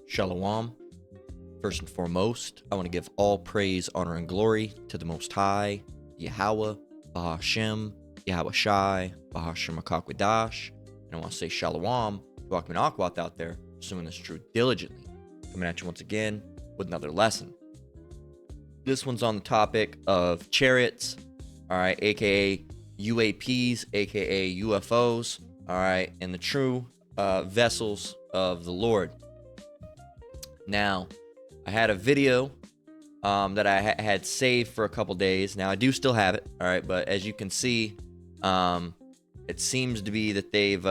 Shalom. First and foremost, I want to give all praise, honor, and glory to the Most High, Yahweh, Bahashem, Yahweh Shai, Bahashem Akakwadash. And I want to say Shalom to Akman Akwat out there, pursuing this truth diligently. Coming at you once again with another lesson. This one's on the topic of chariots, all right, aka UAPs, aka UFOs, all right, and the true vessels of the Lord. Now, I had a video that I had saved for a couple days. Now, I do still have it, all right, but as you can see, it seems to be that they've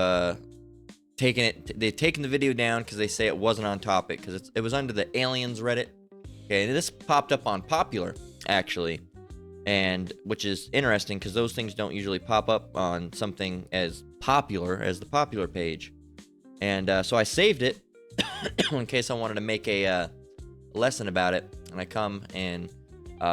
taken the video down because they say it wasn't on topic, because it was under the aliens Reddit. Okay, and this popped up on popular, actually, and which is interesting because those things don't usually pop up on something as popular as the popular page. And so I saved it in case I wanted to make a lesson about it. And I come and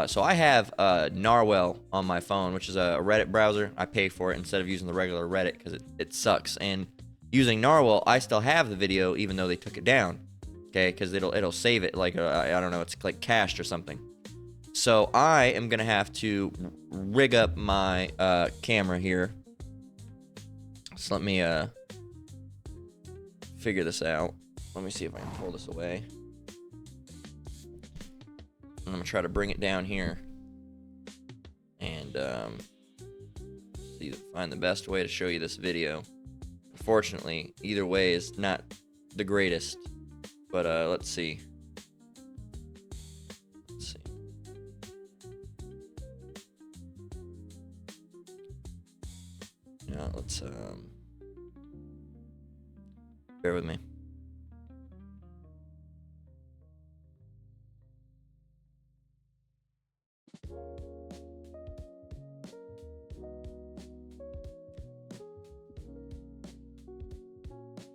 so I have Narwhal on my phone, which is a Reddit browser. I pay for it instead of using the regular Reddit because it sucks. And using Narwhal, I still have the video even though they took it down. Okay, because it'll save it like I don't know, it's like cached or something. So I am gonna have to rig up my camera here. So let me figure this out. Let me see if I can pull this away. I'm gonna try to bring it down here and find the best way to show you this video. Unfortunately, either way is not the greatest. But let's see. Yeah, let's bear with me.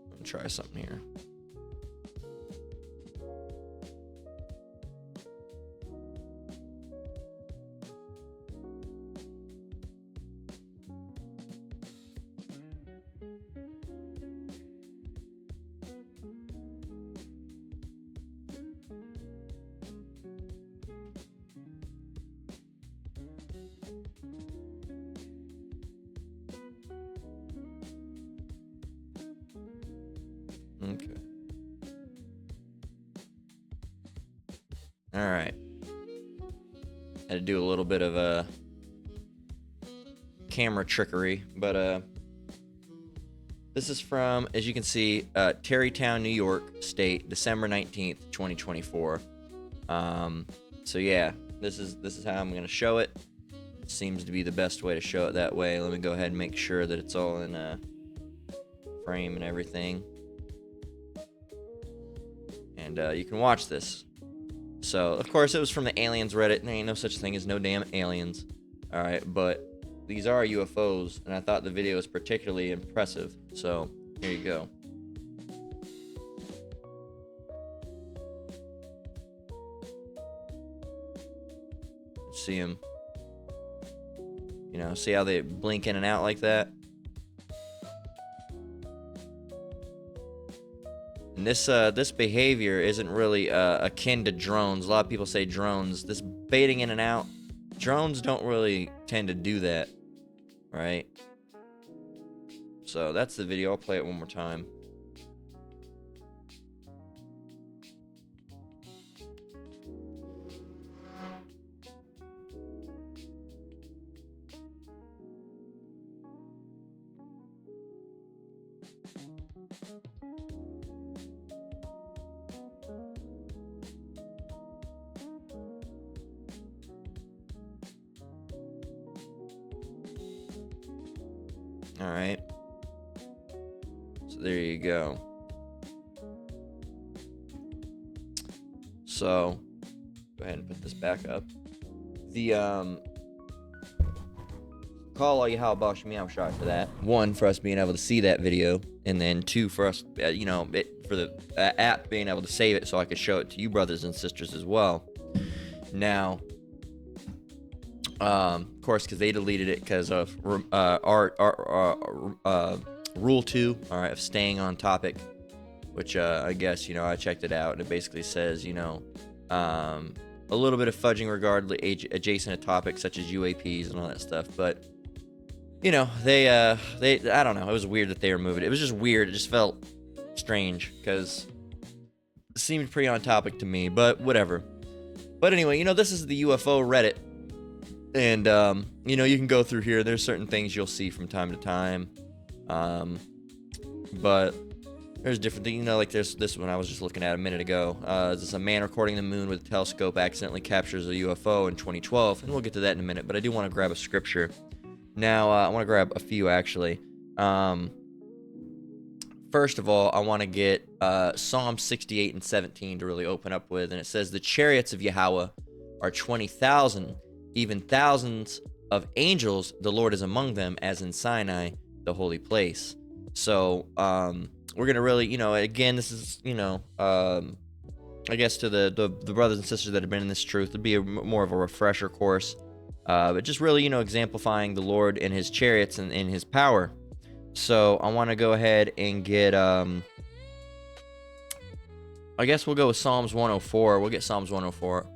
Let me try something here. Okay. All right. Had to do a little bit of camera trickery, but this is from, as you can see, Tarrytown, New York State, December 19th, 2024. So yeah, this is how I'm gonna show it. It seems to be the best way to show it that way. Let me go ahead and make sure that it's all in frame and everything. And you can watch this. So, of course, it was from the aliens Reddit. There ain't no such thing as no damn aliens. Alright, but these are UFOs, and I thought the video was particularly impressive. So, here you go. See them. You know, see how they blink in and out like that? And this behavior isn't really akin to drones. A lot of people say drones. This baiting in and out, drones don't really tend to do that, right? So that's the video. I'll play it one more time. All right. So there you go. So go ahead and put this back up. The call all you how about me, I'm shot for that. One, for us being able to see that video, and then two, for us, for the app being able to save it so I could show it to you brothers and sisters as well. Now, of course, because they deleted it because of rule 2, all right, of staying on topic. which I guess, I checked it out, and it basically says, a little bit of fudging regarding adjacent to topics such as UAPs and all that stuff. But, they I don't know. It was weird that they removed it. It was just weird. It just felt strange because it seemed pretty on topic to me, but whatever. But anyway, this is the UFO Reddit. And, you can go through here. There's certain things you'll see from time to time. But there's different things, like there's this one I was just looking at a minute ago. This a man recording the moon with a telescope accidentally captures a UFO in 2012. And we'll get to that in a minute, but I do want to grab a scripture. Now, I want to grab a few, actually. First of all, I want to get Psalm 68 and 17 to really open up with. And it says, the chariots of Yahweh are 20,000, even thousands of angels. The Lord is among them, as in Sinai, the holy place. So, we're going to really, again, this is, I guess to the brothers and sisters that have been in this truth, it'd be more of a refresher course. But just really, exemplifying the Lord and his chariots and his power. So I want to go ahead and get, I guess we'll go with Psalms 104. We'll get Psalms 104.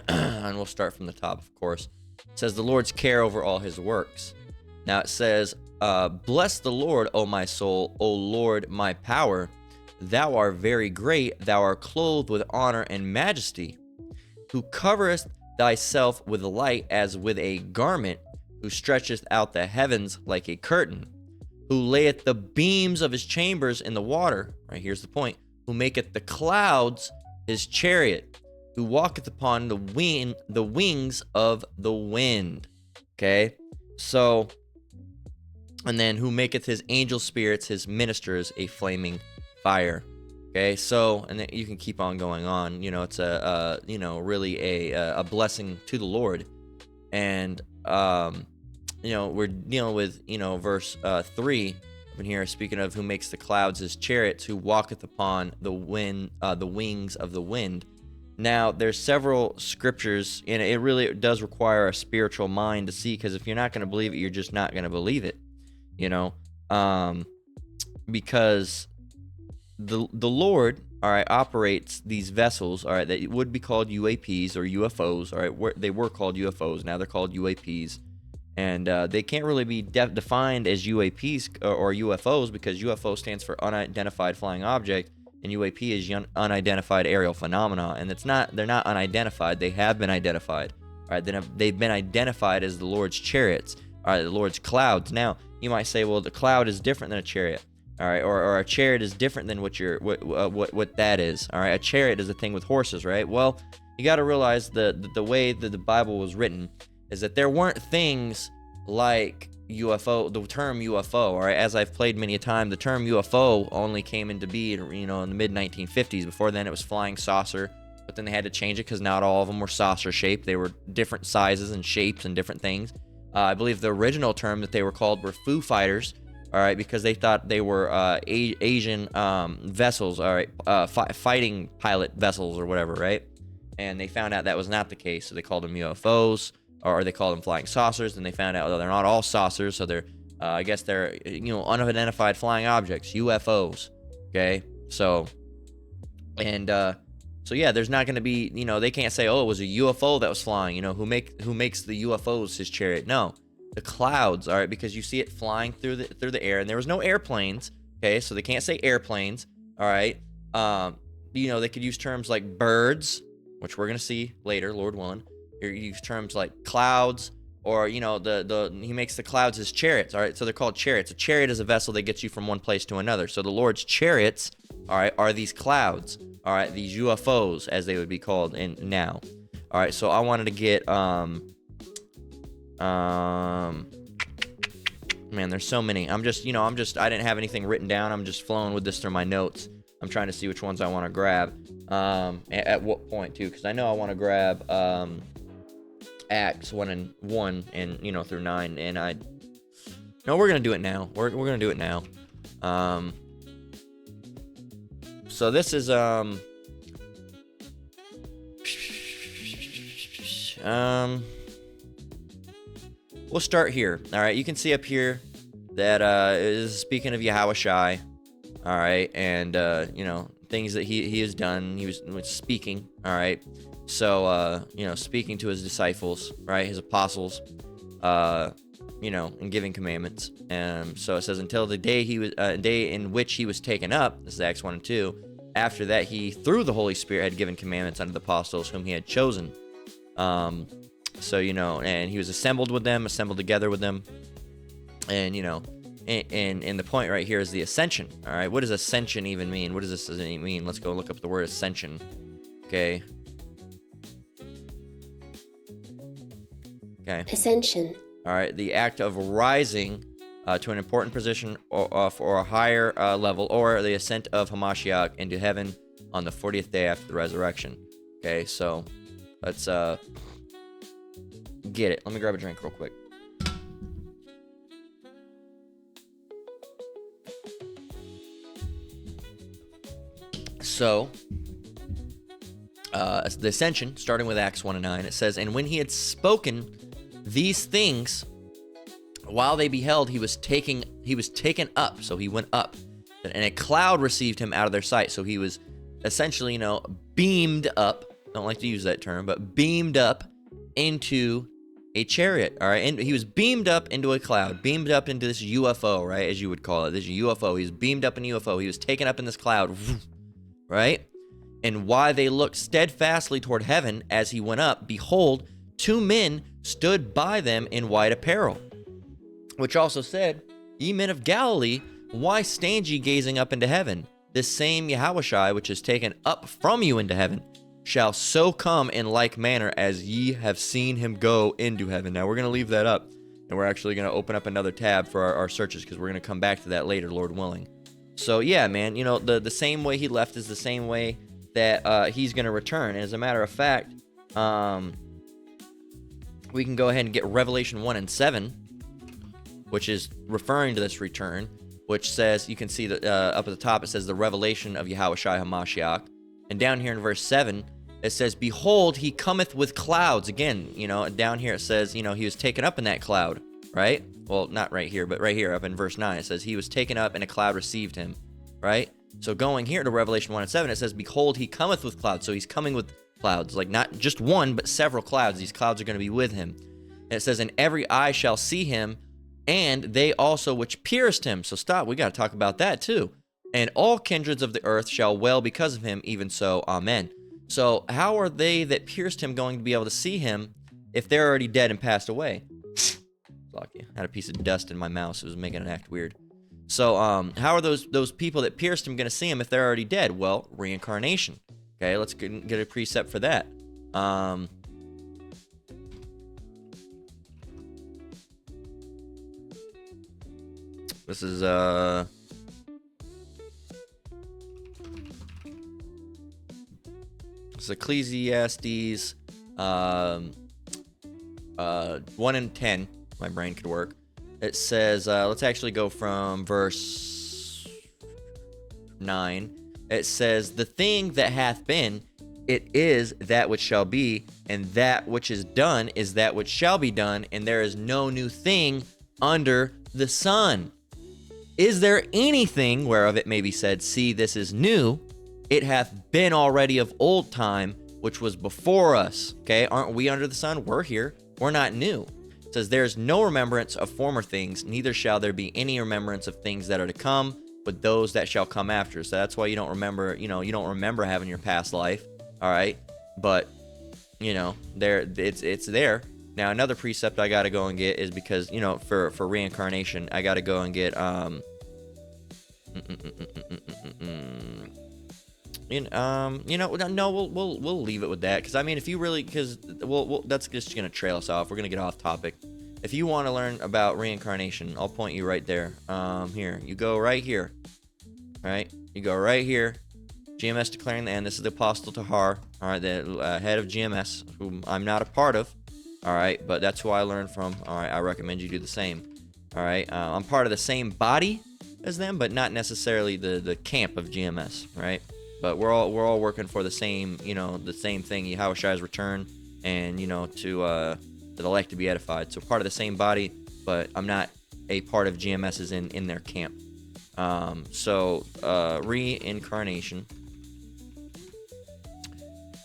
And we'll start from the top, of course. It says, the Lord's care over all his works. Now it says, bless the Lord, O my soul, O Lord, my power. Thou art very great, thou art clothed with honor and majesty, who coverest thyself with light as with a garment, who stretcheth out the heavens like a curtain, who layeth the beams of his chambers in the water. Right, here's the point. Who maketh the clouds his chariot, who walketh upon the wings of the wind. Okay, so, and then who maketh his angel spirits his ministers a flaming fire. Okay, so, and then you can keep on going on. It's really a blessing to the Lord. And we're dealing with verse 3 in here, speaking of who makes the clouds his chariots, who walketh upon the wings of the wind. Now, there's several scriptures, and it really does require a spiritual mind to see, because if you're not going to believe it, you're just not going to believe it. Because the Lord, all right, operates these vessels, all right, that would be called UAPs or UFOs, all right. They were called UFOs, now they're called UAPs, and they can't really be defined as UAPs or UFOs, because UFO stands for unidentified flying object, and UAP is unidentified aerial phenomena, and they're not unidentified. They have been identified, all right. They've been identified as the Lord's chariots, all right, the Lord's clouds. Now, you might say, well, the cloud is different than a chariot. All right, or a chariot is different than what that is. All right, a chariot is a thing with horses, right? Well, you got to realize the way that the Bible was written is that there weren't things like UFO, the term UFO. All right, as I've played many a time, the term UFO only came into being, in the mid 1950s. Before then, it was flying saucer, but then they had to change it because not all of them were saucer shaped. They were different sizes and shapes and different things. I believe the original term that they were called were Foo Fighters. All right, because they thought they were Asian vessels, all right, fighting pilot vessels or whatever, right? And they found out that was not the case, so they called them UFOs, or they called them flying saucers. And they found out, they're not all saucers, so they're, I guess they're, unidentified flying objects, UFOs. Okay, so, and so yeah, there's not going to be, they can't say, oh, it was a UFO that was flying. Who makes the UFOs his chariot? No. The clouds, all right, because you see it flying through the air, and there was no airplanes, okay, so they can't say airplanes, all right. They could use terms like birds, which we're gonna see later, Lord willing. Or use terms like clouds, or he makes the clouds his chariots, all right. So they're called chariots. A chariot is a vessel that gets you from one place to another. So the Lord's chariots, all right, are these clouds, all right, these UFOs as they would be called in now, all right. So I wanted to get man, there's so many. I didn't have anything written down. I'm just flowing with this through my notes. I'm trying to see which ones I want to grab. At what point too, because I know I want to grab Acts 1 and through 9, and we're gonna do it now. We're gonna do it now. So this is we'll start here. All right, you can see up here, that is speaking of Yahushai, all right, and things that he has done. He was speaking, all right. So speaking to his disciples, right, his apostles, and giving commandments. So it says until the day day in which he was taken up. This is Acts 1 and 2. After that, he through the Holy Spirit had given commandments unto the apostles whom he had chosen. And he was assembled together with them, and and the point right here is the ascension. All right, what does ascension even mean? What does this mean? Let's go look up the word ascension. Okay. Ascension. All right, the act of rising to an important position or a higher level, or the ascent of Hamashiach into heaven on the 40th day after the resurrection. Okay, so let's get it. Let me grab a drink real quick. So, the ascension, starting with Acts 1 and 9, it says, and when he had spoken these things, while they beheld, he was taken up. So he went up, and a cloud received him out of their sight. So he was essentially, beamed up. I don't like to use that term, but beamed up into a chariot. All right, and he was beamed up into a cloud, beamed up into this UFO, right, as you would call it, this UFO. He was beamed up in UFO. He was taken up in this cloud, right? And while they looked steadfastly toward heaven as he went up, behold, 2 men stood by them in white apparel, which also said, Ye men of Galilee, why stand ye gazing up into heaven? This same Yahushai, which is taken up from you into heaven, shall so come in like manner as ye have seen him go into heaven. Now, we're going to leave that up, and we're actually going to open up another tab for our searches, because we're going to come back to that later, Lord willing. So, yeah, man, the same way he left is the same way that he's going to return. And as a matter of fact, we can go ahead and get Revelation 1 and 7, which is referring to this return, which says, you can see that up at the top, it says the revelation of Yahushai HaMashiach. And down here in verse 7, it says, behold, he cometh with clouds. Again, down here it says, he was taken up in that cloud, right? Well, not right here, but right here up in verse 9, it says he was taken up and a cloud received him, right? So going here to Revelation 1 and 7, it says, behold, he cometh with clouds. So he's coming with clouds, like not just one, but several clouds. These clouds are going to be with him. And it says, and every eye shall see him, and they also which pierced him. So stop, we got to talk about that too. And all kindreds of the earth shall wail because of him, even so, amen. So how are they that pierced him going to be able to see him if they're already dead and passed away? Lucky, I had a piece of dust in my mouth, so it was making it act weird. So how are those people that pierced him going to see him if they're already dead? Well, reincarnation. Okay, let's get a precept for that. This is Ecclesiastes 1 and 10. My brain could work. It says, let's actually go from verse 9. It says, the thing that hath been, it is that which shall be, and that which is done is that which shall be done, and there is no new thing under the sun. Is there anything whereof it may be said, see, this is new? It hath been already of old time, which was before us. Okay, aren't we under the sun? We're here. We're not new. It says, there is no remembrance of former things, neither shall there be any remembrance of things that are to come, but those that shall come after. So that's why you don't remember, you don't remember having your past life. All right, but there it's there. Now another precept I got to go and get is because for reincarnation I got to go and get no, we'll leave it with that, because I mean, if you really, because that's just gonna trail us off. We're gonna get off topic. If you want to learn about reincarnation, I'll point you right there. Here, you go right here. All right, you go right here. GMS declaring the end. This is the Apostle Tahar. All right, the head of GMS, whom I'm not a part of. All right, but that's who I learned from. All right, I recommend you do the same. All right, I'm part of the same body as them, but not necessarily the camp of GMS. Right, but we're all working for the same, the same thing, Yahushai's return, and to the elect to be edified. So part of the same body, but I'm not a part of GMS's in their camp. So reincarnation.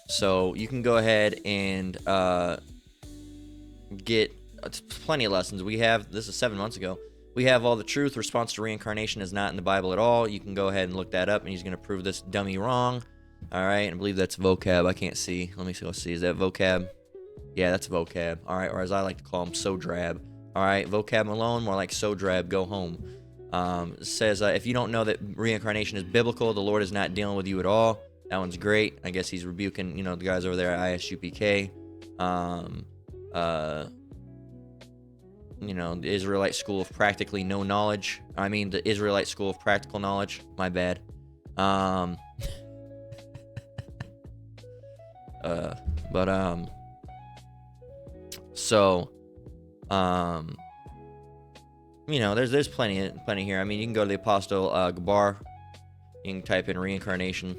So you can go ahead and get plenty of lessons. We have, this is 7 months ago. We have all the truth. Response to reincarnation is not in the Bible at all. You can go ahead and look that up, and he's going to prove this dummy wrong. All right, and I believe that's vocab. I can't see. Let me see. Let's see. Is that vocab? Yeah, that's vocab. All right, or as I like to call him, so drab. All right, vocab Malone, more like so drab. Go home. Says if you don't know that reincarnation is biblical, the Lord is not dealing with you at all. That one's great. I guess he's rebuking, the guys over there at ISUPK. The Israelite School of Practically No Knowledge. I mean, the Israelite School of Practical Knowledge. My bad. There's plenty here. I mean, you can go to the Apostle Gabar. You can type in reincarnation.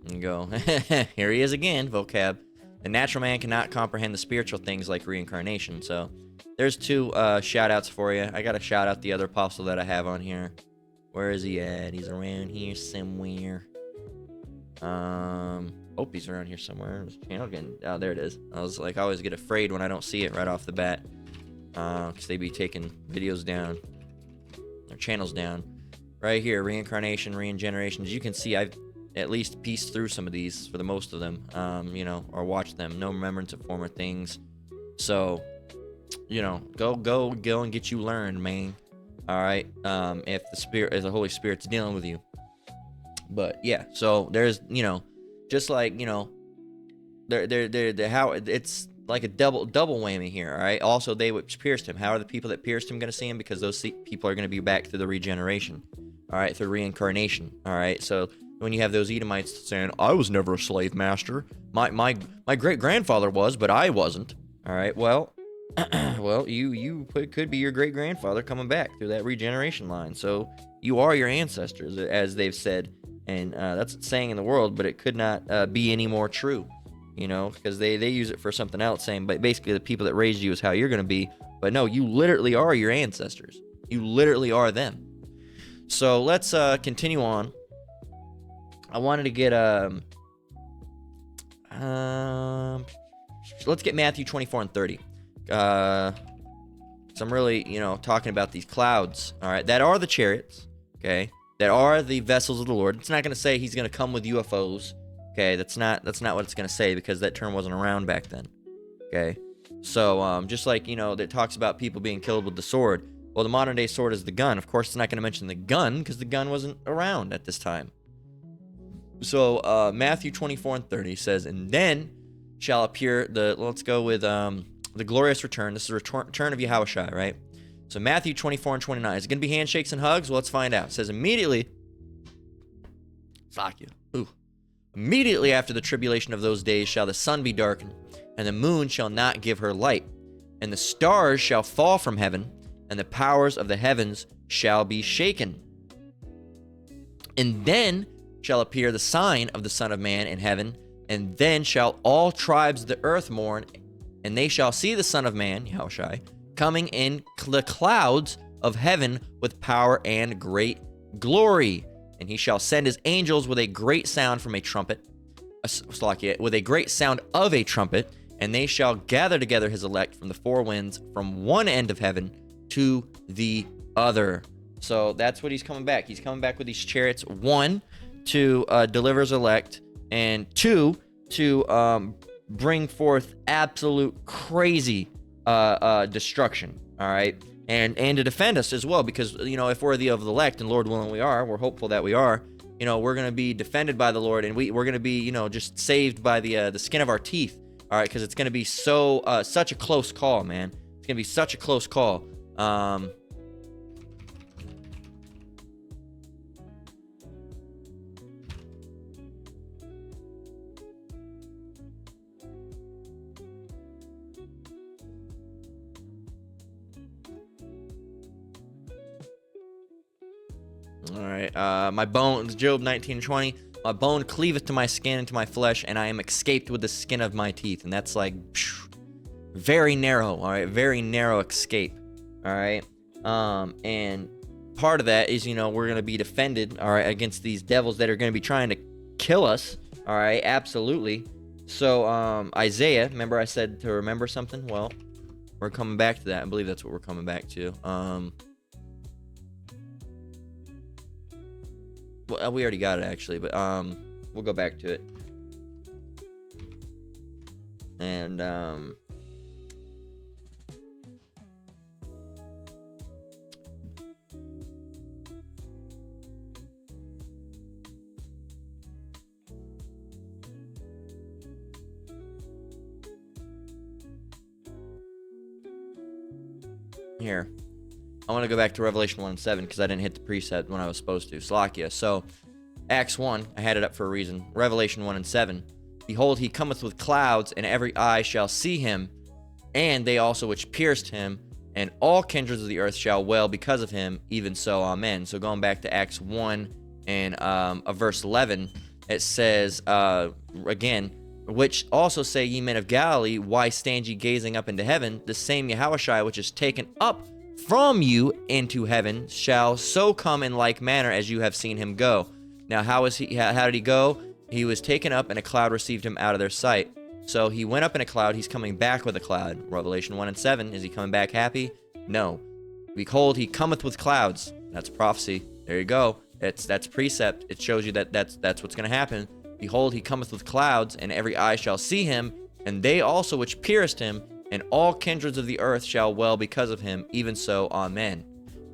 And go, here he is again, vocab. The natural man cannot comprehend the spiritual things like reincarnation. So there's 2 shout outs for you. I got to shout out the other apostle that I have on here. Where is he at? He's around here somewhere. Hope he's around here somewhere. His channel again. Oh, there it is. I always get afraid when I don't see it right off the bat. Because they be taking videos down. Their channels down. Right here, reincarnation, regeneration. As you can see, I've at least pieced through some of these for the most of them, or watched them. No remembrance of former things. So, go and get you learned, man. All right. If the Holy Spirit's dealing with you. But yeah, so there's, just like, they're how it's like a double whammy here. All right. Also, they which pierced him. How are the people that pierced him going to see him? Because those people are going to be back through the regeneration. All right, through reincarnation. All right, so when you have those Edomites saying, I was never a slave master. My great grandfather was, but I wasn't. All right, well, you could be your great grandfather coming back through that regeneration line. So you are your ancestors, as they've said, and that's a saying in the world, but it could not be any more true, because they use it for something else, saying, but basically the people that raised you is how you're going to be. But no, you literally are your ancestors. You literally are them. So let's continue on. I wanted to get let's get Matthew 24 and 30. So I'm really, talking about these clouds, all right, that are the chariots, okay, that are the vessels of the Lord. It's not going to say he's going to come with UFOs, okay, that's not what it's going to say, because that term wasn't around back then, okay. So just like, that talks about people being killed with the sword. Well, the modern day sword is the gun. Of course, it's not going to mention the gun because the gun wasn't around at this time. So Matthew 24 and 30 says, and then shall appear let's go with the glorious return. This is a return of Yahushua, right? So Matthew 24 and 29. Is it going to be handshakes and hugs? Well, let's find out. It says immediately after the tribulation of those days shall the sun be darkened, and the moon shall not give her light, and the stars shall fall from heaven, and the powers of the heavens shall be shaken. And then shall appear the sign of the Son of Man in heaven, and then shall all tribes of the earth mourn, and they shall see the Son of Man, Yahushua, coming in the clouds of heaven with power and great glory. And he shall send his angels with a great sound from a trumpet, with a great sound of a trumpet, and they shall gather together his elect from the four winds, from one end of heaven to the other. So that's what he's coming back. He's coming back with these chariots. 1, to deliver his elect, and 2, to bring forth absolute crazy destruction. All right, and to defend us as well, because if we're the of the elect, and Lord willing we are, we're hopeful that we are. We're gonna be defended by the Lord, and we're gonna be just saved by the skin of our teeth. All right, because it's gonna be such a close call, man. It's gonna be such a close call. All right, my bones, Job 19:20. My bone cleaveth to my skin and to my flesh, and I am escaped with the skin of my teeth. And that's like Very narrow, all right? Very narrow escape, all right? And part of that is, we're going to be defended, all right, against these devils that are going to be trying to kill us, all right? Absolutely. So, Isaiah, remember I said to remember something? Well, we're coming back to that. I believe that's what we're coming back to. Well, we already got it, actually, but we'll go back to it. And here, I want to go back to Revelation 1 and 7 because I didn't hit the preset when I was supposed to. Slakia. So, Acts 1, I had it up for a reason. Revelation 1 and 7. Behold, he cometh with clouds, and every eye shall see him, and they also which pierced him, and all kindreds of the earth shall wail because of him, even so, amen. So going back to Acts 1 and verse 11, it says, again, which also say, ye men of Galilee, why stand ye gazing up into heaven? The same Yahushua which is taken up from you into heaven shall so come in like manner as you have seen him go. Now, how did he go? He was taken up, and a cloud received him out of their sight. So he went up in a cloud. He's coming back with a cloud. Revelation 1 and 7. Is he coming back happy? No. Behold, he cometh with clouds. That's prophecy. There you go. That's precept. It shows you that's what's going to happen. Behold, he cometh with clouds, and every eye shall see him, and they also which pierced him, and all kindreds of the earth shall wail because of him. Even so, amen.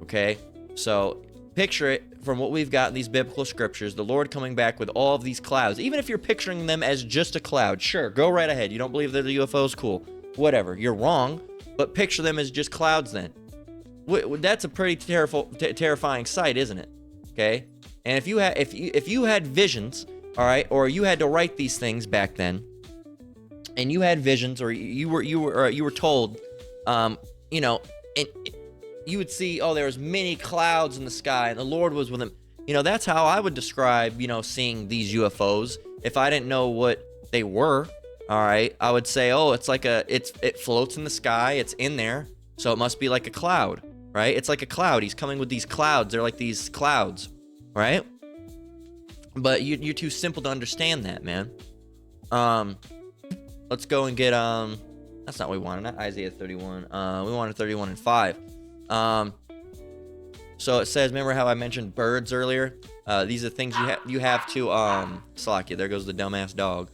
Okay? So picture it from what we've got in these biblical scriptures, the Lord coming back with all of these clouds. Even if you're picturing them as just a cloud, sure, go right ahead. You don't believe they're the UFOs? Cool. Whatever. You're wrong, but picture them as just clouds then. That's a pretty terrifying sight, isn't it? Okay? And if you had visions, all right, or you had to write these things back then, and you had visions, or you were told, and you would see, there was many clouds in the sky, and the Lord was with them. That's how I would describe, seeing these UFOs. If I didn't know what they were, all right, I would say, it's like it floats in the sky, it's in there, so it must be like a cloud, right? It's like a cloud. He's coming with these clouds. They're like these clouds, right? But you're too simple to understand that, man. Let's go and get that's not what we wanted, not Isaiah 31. We wanted 31 and 5. So it says, remember how I mentioned birds earlier? These are the things you have to Slakia, there goes the dumbass dog.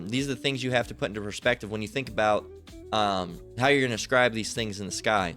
These are the things you have to put into perspective when you think about how you're going to describe these things in the sky.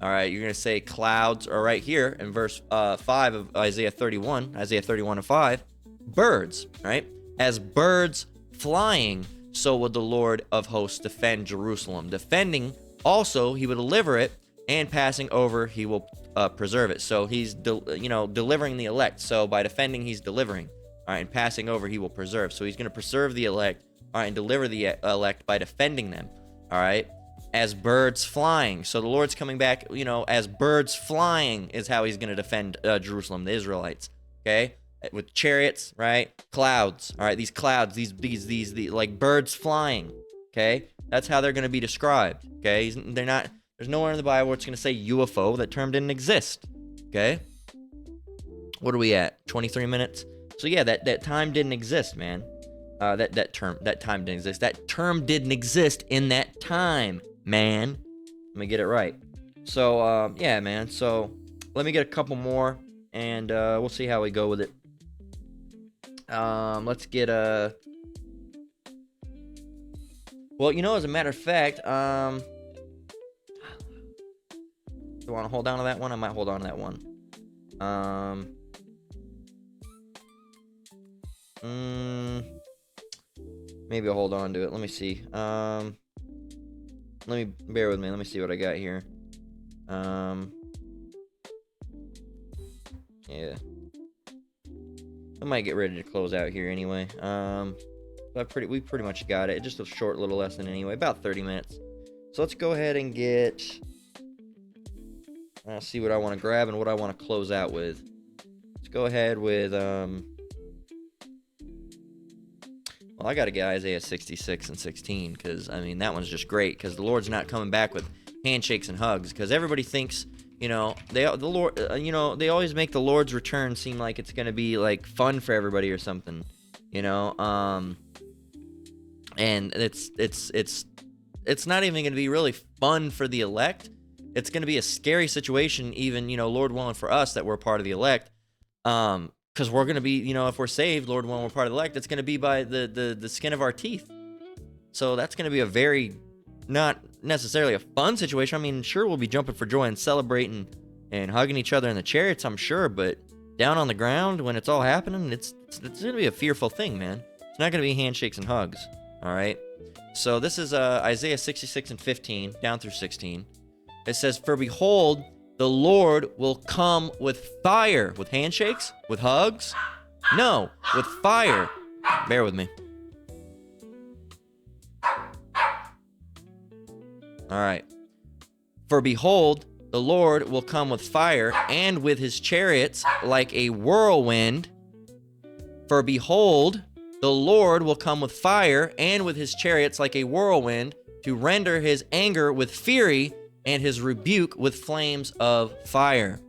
All right, you're going to say clouds are right here in verse 5 of Isaiah 31 and 5. Birds, right? As birds flying, so would the Lord of hosts defend Jerusalem. Defending, also, he will deliver it, and passing over, he will preserve it. So he's, delivering the elect. So by defending, he's delivering. All right, and passing over, he will preserve. So he's going to preserve the elect, all right, and deliver the elect by defending them. All right, as birds flying. So the Lord's coming back, as birds flying is how he's going to defend Jerusalem, the Israelites. Okay, with chariots, right? Clouds. All right, these clouds, these like birds flying. Okay, that's how they're going to be described. Okay, they're not. There's nowhere in the Bible where it's going to say UFO. That term didn't exist. Okay, what are we at? 23 minutes. So yeah, that time didn't exist, man. That time didn't exist. That term didn't exist in that time, man. Let me get it right. So yeah, man. So let me get a couple more, and we'll see how we go with it. Let's get a. Well, as a matter of fact, do you want to hold on to that one? I might hold on to that one. Maybe I'll hold on to it. Let me see. Let me bear with me. Let me see what I got here. Yeah. I might get ready to close out here anyway. We pretty much got it. Just a short little lesson anyway, about 30 minutes. So let's go ahead and get. I'll see what I want to grab and what I want to close out with. Let's go ahead with. Well, Well, I got to get Isaiah 66 and 16 because, I mean, that one's just great because the Lord's not coming back with handshakes and hugs because everybody thinks, you know, they always make the Lord's return seem like it's going to be, like, fun for everybody or something, you know? And it's not even going to be really fun for the elect. It's going to be a scary situation, even, you know, Lord willing for us that we're part of the elect. Because we're going to be, you know, if we're saved, Lord willing, we're part of the elect, it's going to be by the skin of our teeth. So that's going to be a very, not necessarily a fun situation. I mean, sure, we'll be jumping for joy and celebrating and hugging each other in the chariots, I'm sure. But down on the ground, when it's all happening, it's going to be a fearful thing, man. It's not going to be handshakes and hugs. All right. So this is Isaiah 66 and 15, down through 16. It says, "For behold, the Lord will come with fire." With handshakes? With hugs? No, with fire. Bear with me. All right. "For behold, the Lord will come with fire, and with his chariots like a whirlwind. For behold, the Lord will come with fire, and with his chariots like a whirlwind, to render his anger with fury, and his rebuke with flames of fire.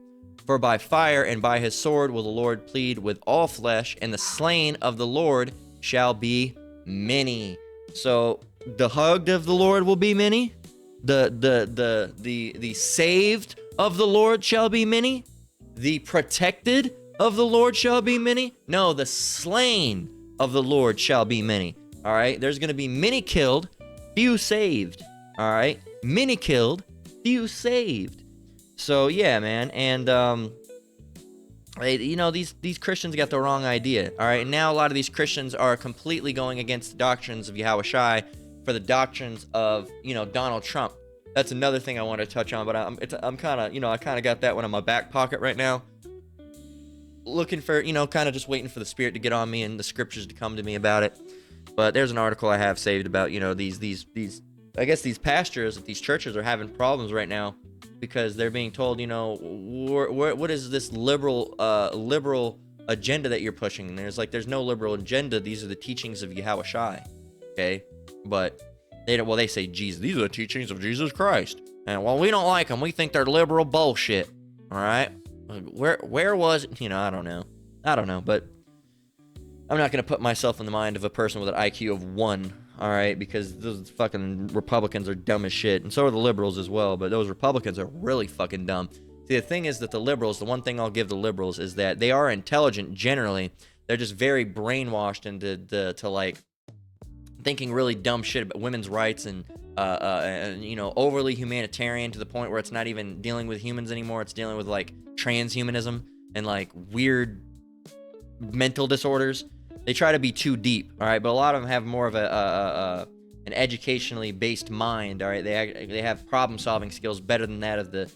For by fire and by his sword will the Lord plead with all flesh, and the slain of the Lord shall be many." So the hugged of the Lord will be many. The saved of the Lord shall be many. The protected of the Lord shall be many. No, the slain of the Lord shall be many. All right, there's going to be many killed, few saved. All right, many killed, few saved. So yeah, man, and you know, these Christians got the wrong idea. All right, and now a lot of these Christians are completely going against the doctrines of Yahweh Shai for the doctrines of, you know, Donald Trump. That's another thing I want to touch on, but I'm kind of, you know, I kind of got that one in my back pocket right now, looking for, you know, kind of just waiting for the Spirit to get on me and the scriptures to come to me about it. But there's an article I have saved about, you know, these I guess these pastors at these churches are having problems right now because they're being told, you know, what is this liberal agenda that you're pushing? And there's no liberal agenda. These are the teachings of Yahweh Shai. Okay, but they say Jesus. These are the teachings of Jesus Christ. And well, we don't like them. We think they're liberal bullshit. All right, where was it? You know, I don't know, but I'm not gonna put myself in the mind of a person with an IQ of 1. All right, because those fucking Republicans are dumb as shit, and so are the liberals as well. But those Republicans are really fucking dumb. See, the thing is that the liberals, the one thing I'll give the liberals is that they are intelligent generally. They're just very brainwashed into to like thinking really dumb shit about women's rights and you know, overly humanitarian to the point where it's not even dealing with humans anymore. It's dealing with like transhumanism and like weird mental disorders. They try to be too deep, all right, but a lot of them have more of an educationally based mind, all right. They have problem solving skills better than that of the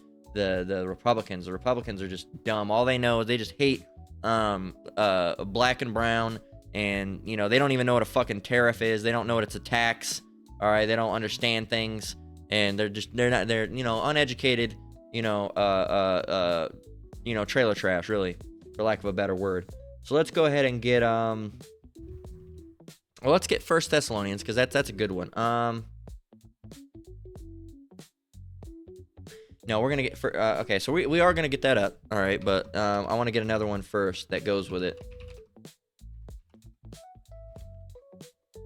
Republicans. The Republicans are just dumb. All they know is they just hate black and brown, and you know, they don't even know what a fucking tariff is. They don't know what it's a tax, all right. They don't understand things, and they're you know, uneducated, you know, trailer trash, really, for lack of a better word. So let's go ahead and get let's get 1 Thessalonians, because that's a good one. No, we're gonna get okay, so we are gonna get that up, all right, but I want to get another one first that goes with it.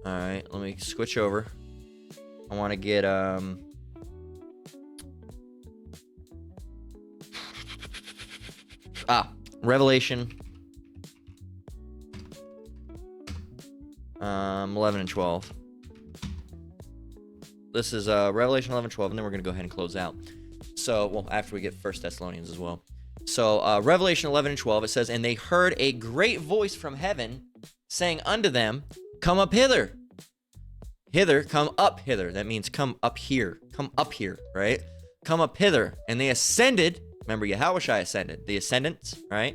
All right, let me switch over. I want to get Revelation 11 and 12. This is Revelation 11, 12, and then we're going to go ahead and close out. So, well, after we get 1 Thessalonians as well. So, Revelation 11 and 12, it says, "And they heard a great voice from heaven, saying unto them, Come up hither. Hither, come up hither." That means come up here. Come up here, right? Come up hither. And they ascended. Remember, Yahushua ascended. The ascendants, right?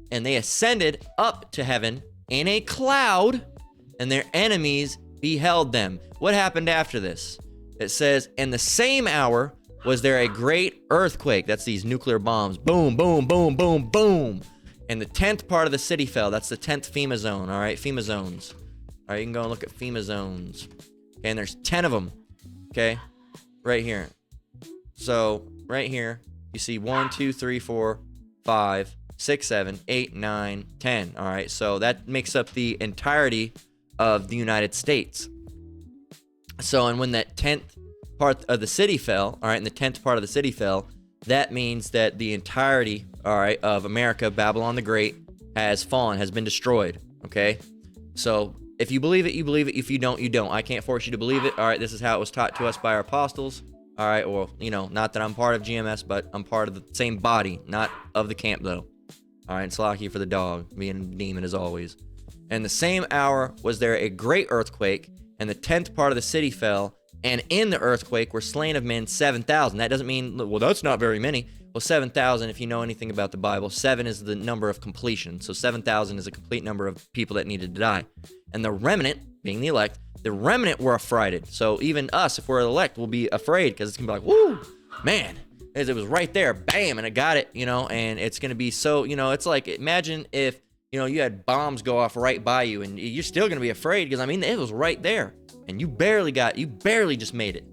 And they ascended up to heaven in a cloud, and their enemies beheld them. What happened after this? It says, "In the same hour was there a great earthquake." That's these nuclear bombs. Boom, boom, boom, boom, boom. And the 10th part of the city fell. That's the 10th FEMA zone, all right? FEMA zones. All right, you can go and look at FEMA zones. Okay, and there's 10 of them. Okay, right here. So right here, you see 1, 2, 3, 4, 5, 6, 7, 8, 9, 10. All right, so that makes up the entirety of the United States. So, and when that 10th part of the city fell, all right, and the 10th part of the city fell, that means that the entirety, all right, of America, Babylon the Great, has fallen, has been destroyed. Okay, so if you believe it, you believe it. If you don't, you don't. I can't force you to believe it. All right, this is how it was taught to us by our apostles. All right, well, you know, not that I'm part of GMS, but I'm part of the same body, not of the camp, though. All right, Slacky for the dog, being a demon as always. And the same hour was there a great earthquake, and the 10th part of the city fell, and in the earthquake were slain of men 7,000. That doesn't mean, well, that's not very many. Well, 7,000, if you know anything about the Bible, 7 is the number of completion. So 7,000 is a complete number of people that needed to die. And the remnant, being the elect, the remnant were affrighted. So even us, if we're elect, will be afraid because it's going to be like, woo, man, it was right there, bam, and I got it, you know, and it's going to be so, you know, it's like, imagine if, you know, you had bombs go off right by you and you're still going to be afraid because, I mean, it was right there and you barely just made it,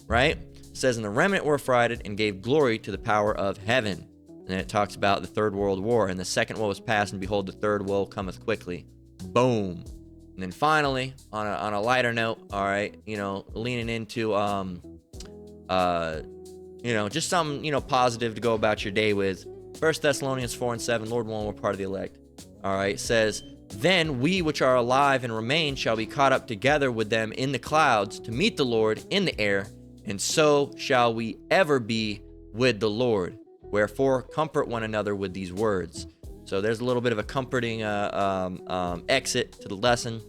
right? It says, and the remnant were affrighted and gave glory to the power of heaven. And it talks about the Third World War, and the second woe was past, and behold, the third woe cometh quickly. Boom. And then finally, on a lighter note, all right, you know, leaning into, you know, just something, you know, positive to go about your day with. 1 Thessalonians 4:7, Lord willing, we're part of the elect. All right, says, then we which are alive and remain shall be caught up together with them in the clouds to meet the Lord in the air, and so shall we ever be with the Lord. Wherefore, comfort one another with these words. So there's a little bit of a comforting exit to the lesson.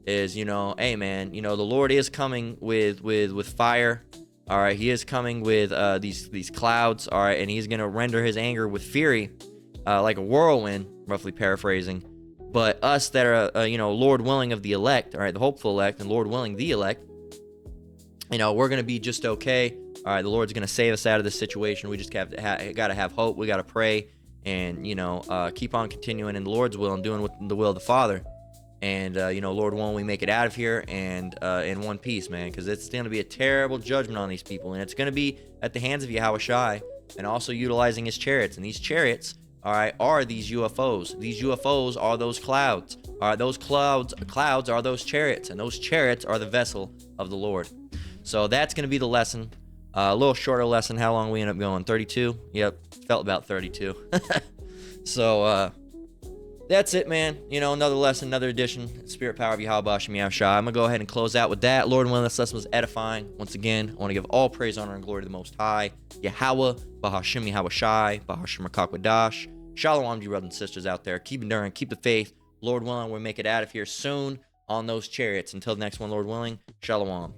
Is, you know, hey man, you know, the Lord is coming with fire. All right, He is coming with these clouds. All right, and He's gonna render His anger with fury, like a whirlwind, roughly paraphrasing. But us that are, you know, Lord willing of the elect, all right, the hopeful elect, and Lord willing the elect, you know, we're going to be just okay. All right, the Lord's going to save us out of this situation. We just got to have hope. We got to pray and, you know, keep on continuing in the Lord's will and doing what the will of the Father. And, you know, Lord willing, we make it out of here and in one piece, man, because it's going to be a terrible judgment on these people. And it's going to be at the hands of Yahushai and also utilizing His chariots. And these chariots, all right, are these UFOs. These UFOs are those clouds. All right, those clouds are those chariots. And those chariots are the vessel of the Lord. So that's going to be the lesson. A little shorter lesson. How long we end up going? 32? Yep. Felt about 32. So that's it, man. You know, another lesson, another edition. Spirit power of Yahweh Hashem Yahushua. I'm going to go ahead and close out with that. Lord willing, this lesson was edifying. Once again, I want to give all praise, honor, and glory to the Most High. Yahweh, Bahashem Yahushai, Bahashem Rakakwadash. Shalom to you brothers and sisters out there. Keep enduring, keep the faith. Lord willing, we'll make it out of here soon on those chariots. Until the next one, Lord willing, Shalom.